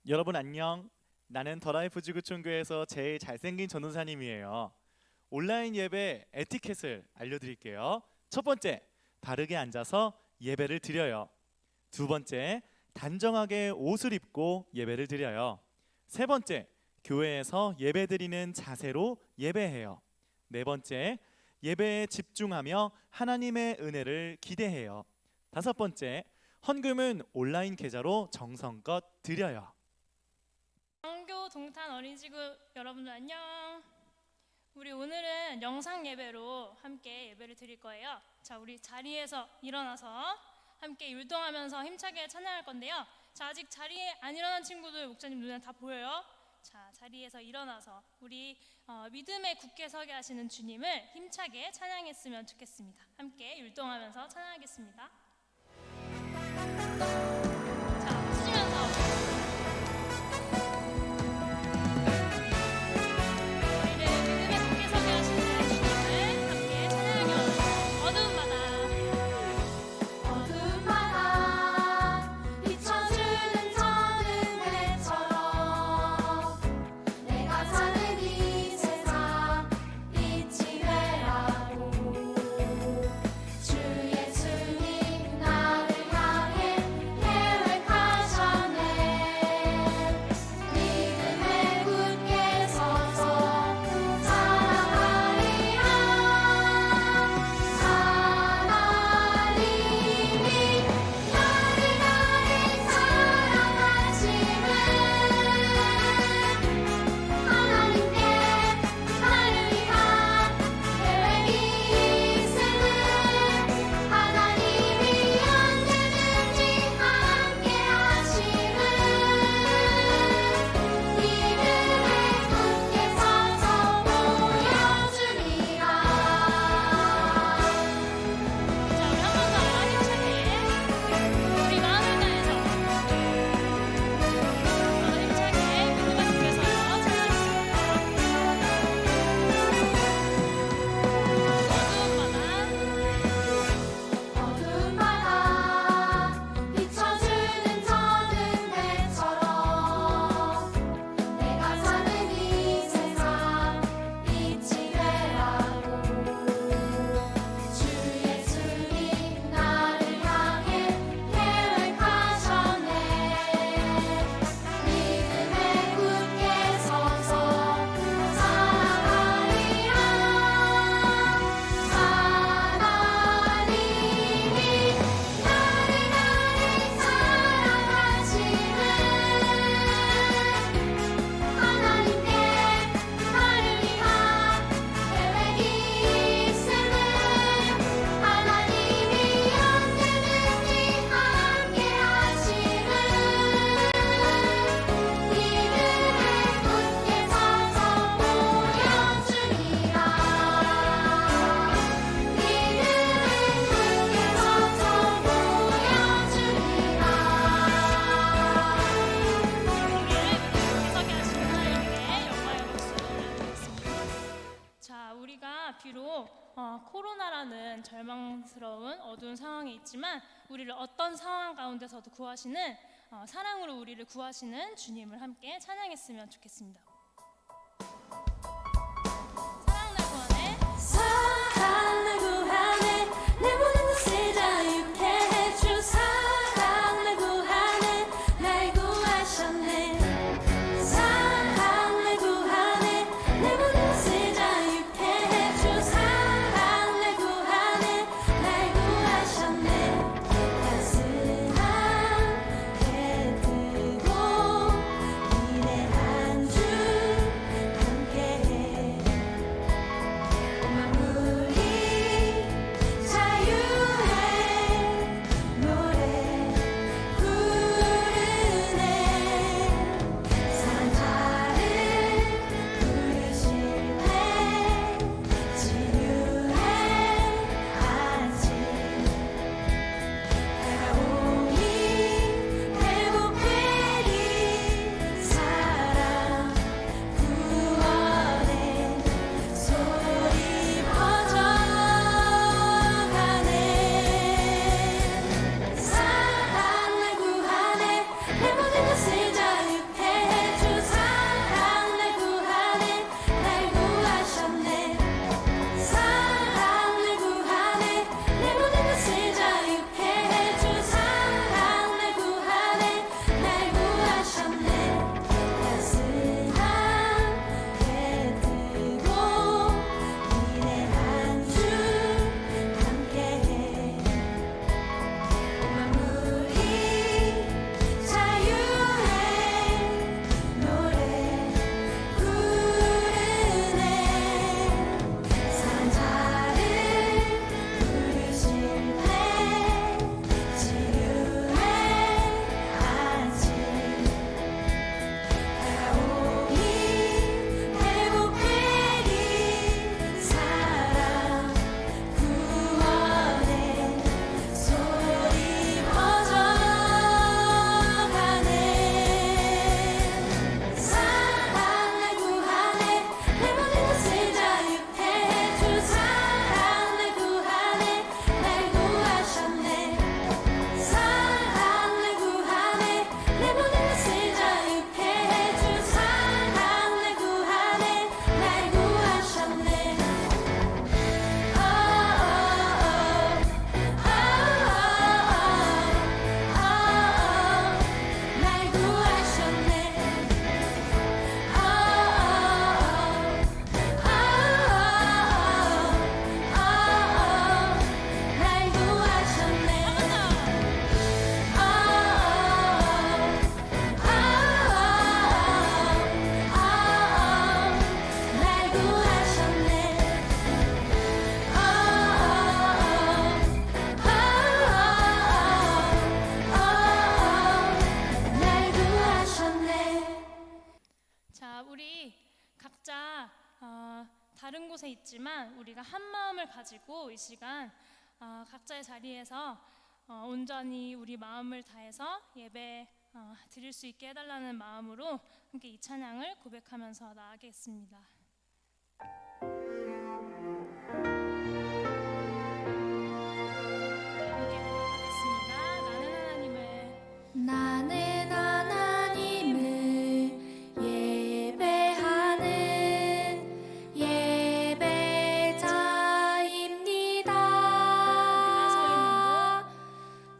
여러분 안녕. 나는 더라이프 지구촌교회에서 제일 잘생긴 전도사님이에요. 온라인 예배 에티켓을 알려드릴게요. 첫 번째, 바르게 앉아서 예배를 드려요. 두 번째, 단정하게 옷을 입고 예배를 드려요. 세 번째, 교회에서 예배드리는 자세로 예배해요. 네 번째, 예배에 집중하며 하나님의 은혜를 기대해요. 다섯 번째, 헌금은 온라인 계좌로 정성껏 드려요. 광교 동탄 어린이지구 여러분들 안녕. 우리 오늘은 영상 예배로 함께 예배를 드릴 거예요. 자, 우리 자리에서 일어나서 함께 율동하면서 힘차게 찬양할 건데요. 자, 아직 자리에 안 일어난 친구들 목사님 눈에 다 보여요. 자, 자리에서 일어나서 우리 믿음에 굳게 서게 하시는 주님을 힘차게 찬양했으면 좋겠습니다. 함께 율동하면서 찬양하겠습니다. 자, 웃으면서 비록 코로나라는 절망스러운 어두운 상황에 있지만 우리를 어떤 상황 가운데서도 구하시는 사랑으로 우리를 구하시는 주님을 함께 찬양했으면 좋겠습니다. 사랑 날 구하네 내 모든 것을 자유케 해주 사랑 날 구하네 날 구하셨네 사랑 날 구하네 내 모든 것을 자유케 해주 사랑 날 구하네 날 구하셨네 따스하게 뜨고 이래 한 주 다른 곳에 있지만 우리가 한 마음을 가지고 이 시간 각자의 자리에서 온전히 우리 마음을 다해서 예배 드릴 수 있게 해달라는 마음으로 함께 이 찬양을 고백하면서 나아가겠습니다. 함께 고백하겠습니다. 나는 하나님을 예배하는 예배자입니다.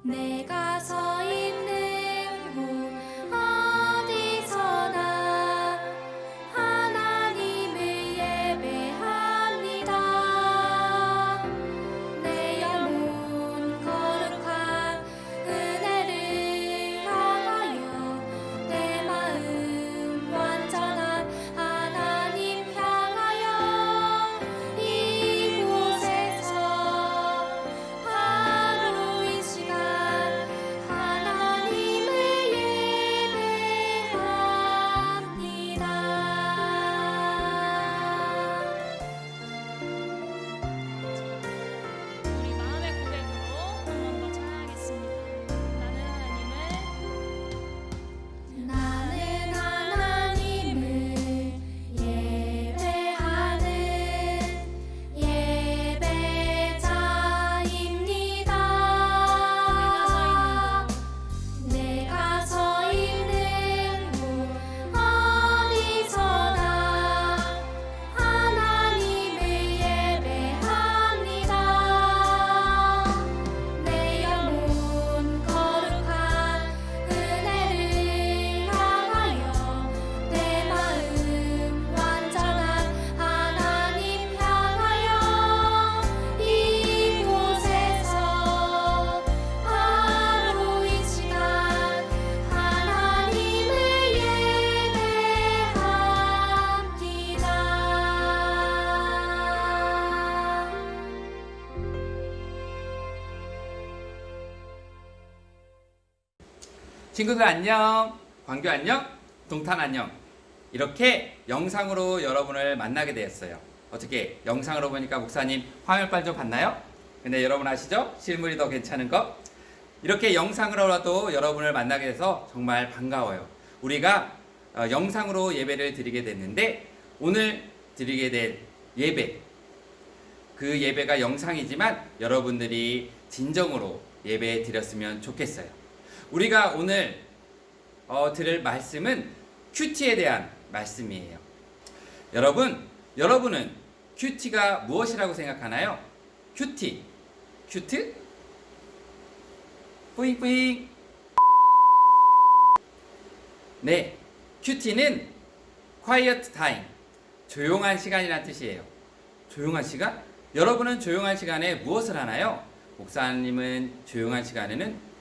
내가 서 있는 곳 어디서나 하나님을 예배합니다. 내 영혼 거룩한 은혜를 향하여 내 마음 완전한 하나님 향하여 이곳에서 하루 이 시간 하나님을 예배합니다. 우리 마음의 고백으로 한 번 더 찬양하겠습니다. 나는 하나님을 예배하는 예배자입니다. 내가 서 있는 곳 어디서나 하나님을 예배합니다. 내 영혼 거룩한 은혜를 향하여 내 마음 완전한 하나님 향하여 이곳에서 하루 이 시간 하나님을 친구들 안녕, 광교 안녕, 동탄 안녕. 이렇게 영상으로 여러분을 만나게 되었어요. 어떻게 영상으로 보니까 목사님 화면빨 좀 봤나요? 근데 여러분 아시죠? 실물이 더 괜찮은 거? 이렇게 영상으로라도 여러분을 만나게 돼서 정말 반가워요. 우리가 영상으로 예배를 드리게 됐는데 오늘 드리게 될 예배, 그 예배가 영상이지만 여러분들이 진정으로 예배 드렸으면 좋겠어요. 우리가 오늘 들을 말씀은 큐티에 대한 말씀이에요. 여러분은 큐티가 무엇이라고 생각하나요? 큐티, 큐트? 뿌잉뿌잉. 네, 큐티는 quiet time, 조용한 시간이란 뜻이에요. 조용한 시간? 여러분은 조용한 시간에 무엇을 하나요? 목사님은 조용한 시간에는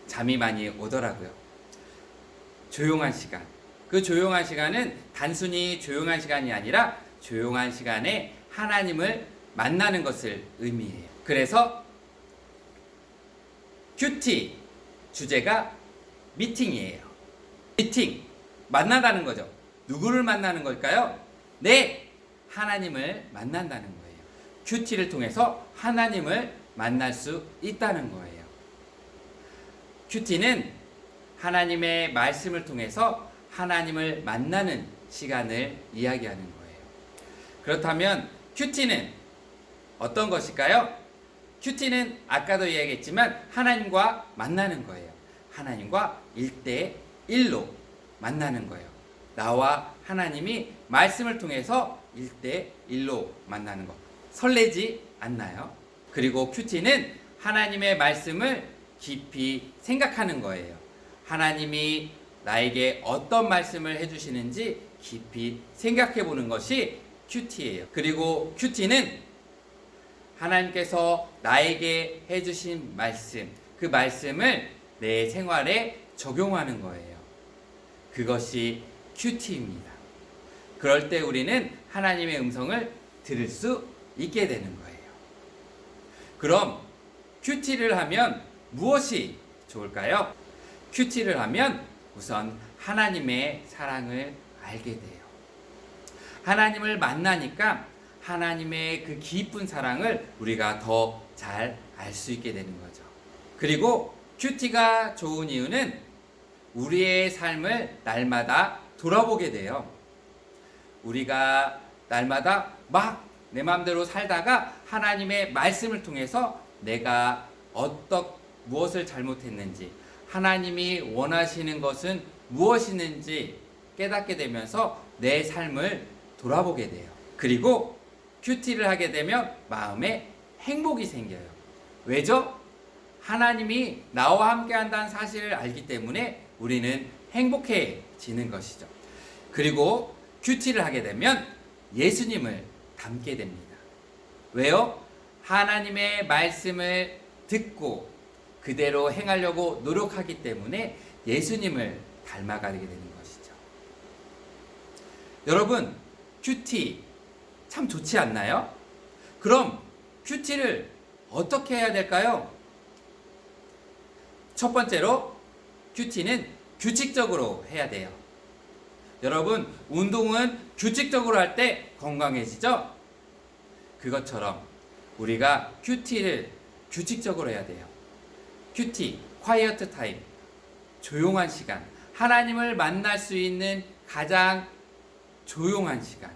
잠이 많이 오더라고요. 조용한 시간. 그 조용한 시간은 단순히 조용한 시간이 아니라 조용한 시간에 하나님을 만나는 것을 의미해요. 그래서 큐티 주제가 미팅이에요. 미팅, 만나다는 거죠. 누구를 만나는 걸까요? 네, 하나님을 만난다는 거예요. 큐티를 통해서 하나님을 만날 수 있다는 거예요. 큐티는 하나님의 말씀을 통해서 하나님을 만나는 시간을 이야기하는 거예요. 그렇다면 큐티는 어떤 것일까요? 큐티는 아까도 이야기했지만 하나님과 만나는 거예요. 하나님과 1대1로 만나는 거예요. 나와 하나님이 말씀을 통해서 1대1로 만나는 것. 설레지 않나요? 그리고 큐티는 하나님의 말씀을 깊이 생각하는 거예요. 하나님이 나에게 어떤 말씀을 해주시는지 깊이 생각해 보는 것이 큐티예요. 그리고 큐티는 하나님께서 나에게 해주신 말씀, 그 말씀을 내 생활에 적용하는 거예요. 그것이 큐티입니다. 그럴 때 우리는 하나님의 음성을 들을 수 있게 되는 거예요. 그럼 큐티를 하면 무엇이 좋을까요? 큐티를 하면 우선 하나님의 사랑을 알게 돼요. 하나님을 만나니까 하나님의 그 깊은 사랑을 우리가 더 잘 알 수 있게 되는 거죠. 그리고 큐티가 좋은 이유는 우리의 삶을 날마다 돌아보게 돼요. 우리가 날마다 막 내 마음대로 살다가 하나님의 말씀을 통해서 내가 무엇을 잘못했는지, 하나님이 원하시는 것은 무엇이는지 깨닫게 되면서 내 삶을 돌아보게 돼요. 그리고 큐티를 하게 되면 마음에 행복이 생겨요. 왜죠? 하나님이 나와 함께 한다는 사실을 알기 때문에 우리는 행복해지는 것이죠. 그리고 큐티를 하게 되면 예수님을 닮게 됩니다. 왜요? 하나님의 말씀을 듣고 그대로 행하려고 노력하기 때문에 예수님을 닮아가게 되는 것이죠. 여러분, 큐티 참 좋지 않나요? 그럼 큐티를 어떻게 해야 될까요? 첫 번째로 큐티는 규칙적으로 해야 돼요. 여러분, 운동은 규칙적으로 할 때 건강해지죠? 그것처럼 우리가 큐티를 규칙적으로 해야 돼요. 큐티, quiet time, 조용한 시간, 하나님을 만날 수 있는 가장 조용한 시간,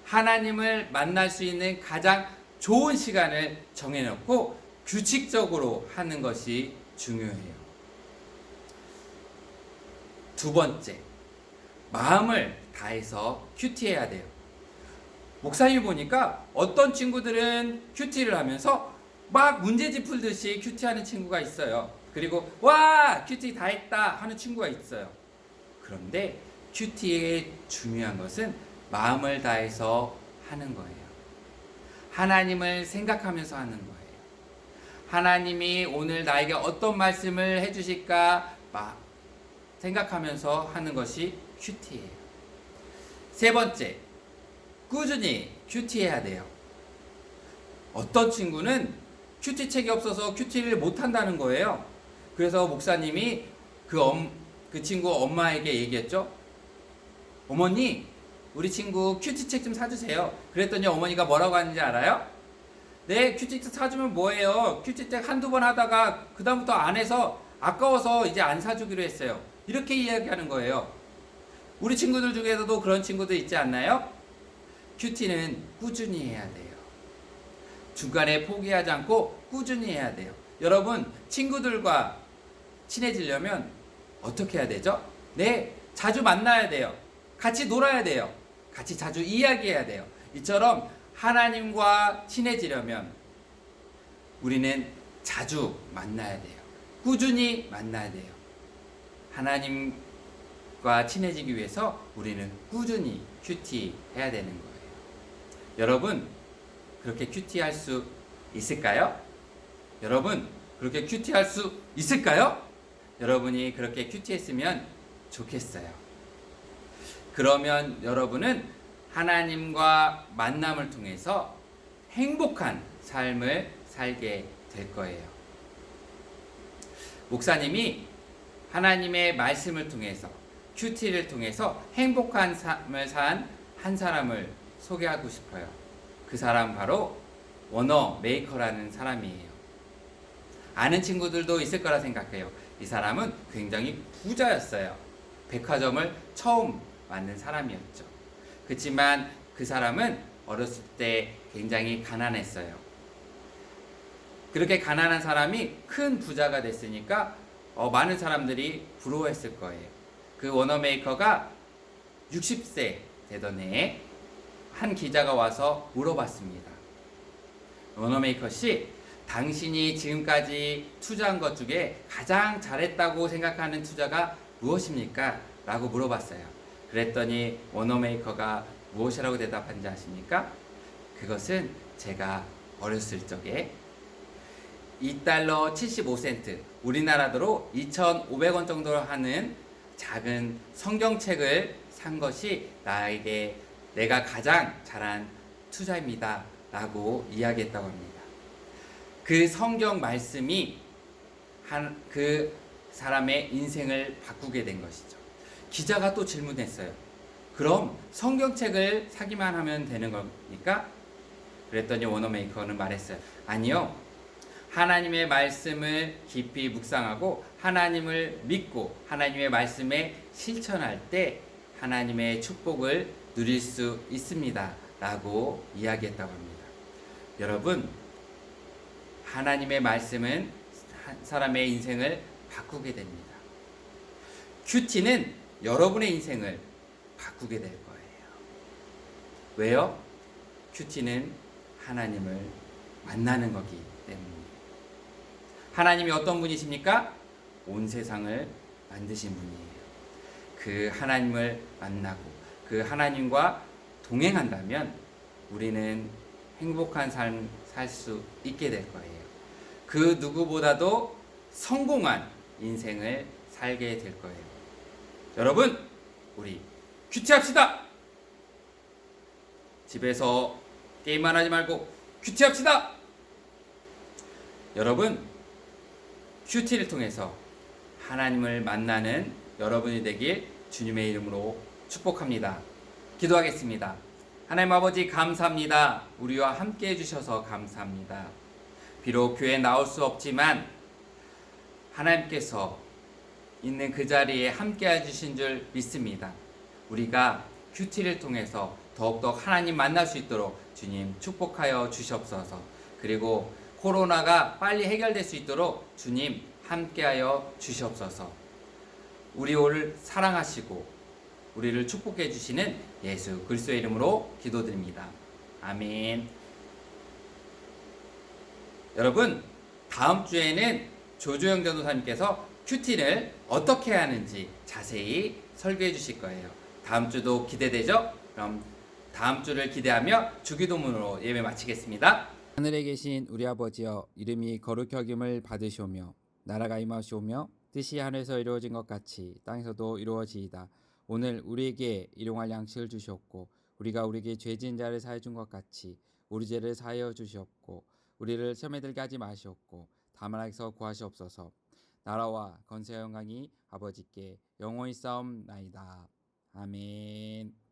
하나님을 만날 수 있는 가장 좋은 시간을 정해놓고 규칙적으로 하는 것이 중요해요. 두 번째, 마음을 다해서 큐티해야 돼요. 목사님 보니까 어떤 친구들은 큐티를 하면서 막 문제집 풀듯이 큐티하는 친구가 있어요. 그리고 와 큐티 다 했다 하는 친구가 있어요. 그런데 큐티의 중요한 것은 마음을 다해서 하는 거예요. 하나님을 생각하면서 하는 거예요. 하나님이 오늘 나에게 어떤 말씀을 해주실까 생각하면서 하는 것이 큐티예요. 세 번째, 꾸준히 큐티해야 돼요. 어떤 친구는 큐티책이 없어서 큐티를 못한다는 거예요. 그래서 목사님이 그 친구 엄마에게 얘기했죠. 어머니, 우리 친구 큐티책 좀 사주세요. 그랬더니 어머니가 뭐라고 하는지 알아요? 네, 큐티책 사주면 뭐예요? 큐티책 한두 번 하다가 그 다음부터 안 해서 아까워서 이제 안 사주기로 했어요. 이렇게 이야기하는 거예요. 우리 친구들 중에서도 그런 친구들 있지 않나요? 큐티는 꾸준히 해야 돼요. 중간에 포기하지 않고 꾸준히 해야 돼요. 여러분, 친구들과 친해지려면 어떻게 해야 되죠? 네, 자주 만나야 돼요. 같이 놀아야 돼요. 같이 자주 이야기해야 돼요. 이처럼 하나님과 친해지려면 우리는 자주 만나야 돼요. 꾸준히 만나야 돼요. 하나님과 친해지기 위해서 우리는 꾸준히 큐티해야 되는 거예요. 여러분, 그렇게 큐티할 수 있을까요? 여러분, 그렇게 큐티할 수 있을까요? 여러분이 그렇게 큐티했으면 좋겠어요. 그러면 여러분은 하나님과 만남을 통해서 행복한 삶을 살게 될 거예요. 목사님이 하나님의 말씀을 통해서 큐티를 통해서 행복한 삶을 산 한 사람을 소개하고 싶어요. 그 사람 바로 워너 메이커라는 사람이에요. 아는 친구들도 있을 거라 생각해요. 이 사람은 굉장히 부자였어요. 백화점을 처음 만든 사람이었죠. 그렇지만 그 사람은 어렸을 때 굉장히 가난했어요. 그렇게 가난한 사람이 큰 부자가 됐으니까 많은 사람들이 부러워했을 거예요. 그 워너메이커가 60세 되던 해에 한 기자가 와서 물어봤습니다. 워너메이커 씨, 당신이 지금까지 투자한 것 중에 가장 잘했다고 생각하는 투자가 무엇입니까? 라고 물어봤어요. 그랬더니 워너메이커가 무엇이라고 대답한지 아십니까? 그것은 제가 어렸을 적에 $2 75센트, 우리나라로 2,500원 정도 하는 작은 성경책을 산 것이 내가 가장 잘한 투자입니다. 라고 이야기했다고 합니다. 그 성경 말씀이 그 사람의 인생을 바꾸게 된 것이죠. 기자가 또 질문했어요. 그럼 성경책을 사기만 하면 되는 겁니까? 그랬더니 워너메이커는 말했어요. 아니요. 하나님의 말씀을 깊이 묵상하고 하나님을 믿고 하나님의 말씀에 실천할 때 하나님의 축복을 누릴 수 있습니다. 라고 이야기했다고 합니다. 여러분, 하나님의 말씀은 한 사람의 인생을 바꾸게 됩니다. 큐티는 여러분의 인생을 바꾸게 될 거예요. 왜요? 큐티는 하나님을 만나는 거기 때문입니다. 하나님이 어떤 분이십니까? 온 세상을 만드신 분이에요. 그 하나님을 만나고 그 하나님과 동행한다면 우리는 행복한 삶 살 수 있게 될 거예요. 그 누구보다도 성공한 인생을 살게 될 거예요. 여러분, 우리 큐티합시다. 집에서 게임만 하지 말고 큐티합시다. 여러분, 큐티를 통해서 하나님을 만나는 여러분이 되길 주님의 이름으로 축복합니다. 기도하겠습니다. 하나님 아버지, 감사합니다. 우리와 함께 해주셔서 감사합니다. 비록 교회에 나올 수 없지만 하나님께서 있는 그 자리에 함께 해주신 줄 믿습니다. 우리가 큐티를 통해서 더욱더 하나님 만날 수 있도록 주님 축복하여 주시옵소서. 그리고 코로나가 빨리 해결될 수 있도록 주님 함께하여 주시옵소서. 우리를 사랑하시고 우리를 축복해 주시는 예수 그리스도의 이름으로 기도드립니다. 아멘. 여러분, 다음 주에는 조조영 전도사님께서 큐티를 어떻게 하는지 자세히 설교해 주실 거예요. 다음 주도 기대되죠? 그럼 다음 주를 기대하며 주기도문으로 예배 마치겠습니다. 하늘에 계신 우리 아버지여, 이름이 거룩히 여김을 받으시오며 나라가 임하시오며 뜻이 하늘에서 이루어진 것 같이 땅에서도 이루어지이다. 오늘 우리에게 일용할 양식을 주시옵고 우리가 우리에게 죄 지은 자를 사하여 준 것 같이 우리 죄를 사하여 주시옵고 우리를 시험에 들게 하지 마시옵고 다만 악에서 구하시옵소서. 나라와 권세와 영광이 아버지께 영원히 싸움나이다. 아멘.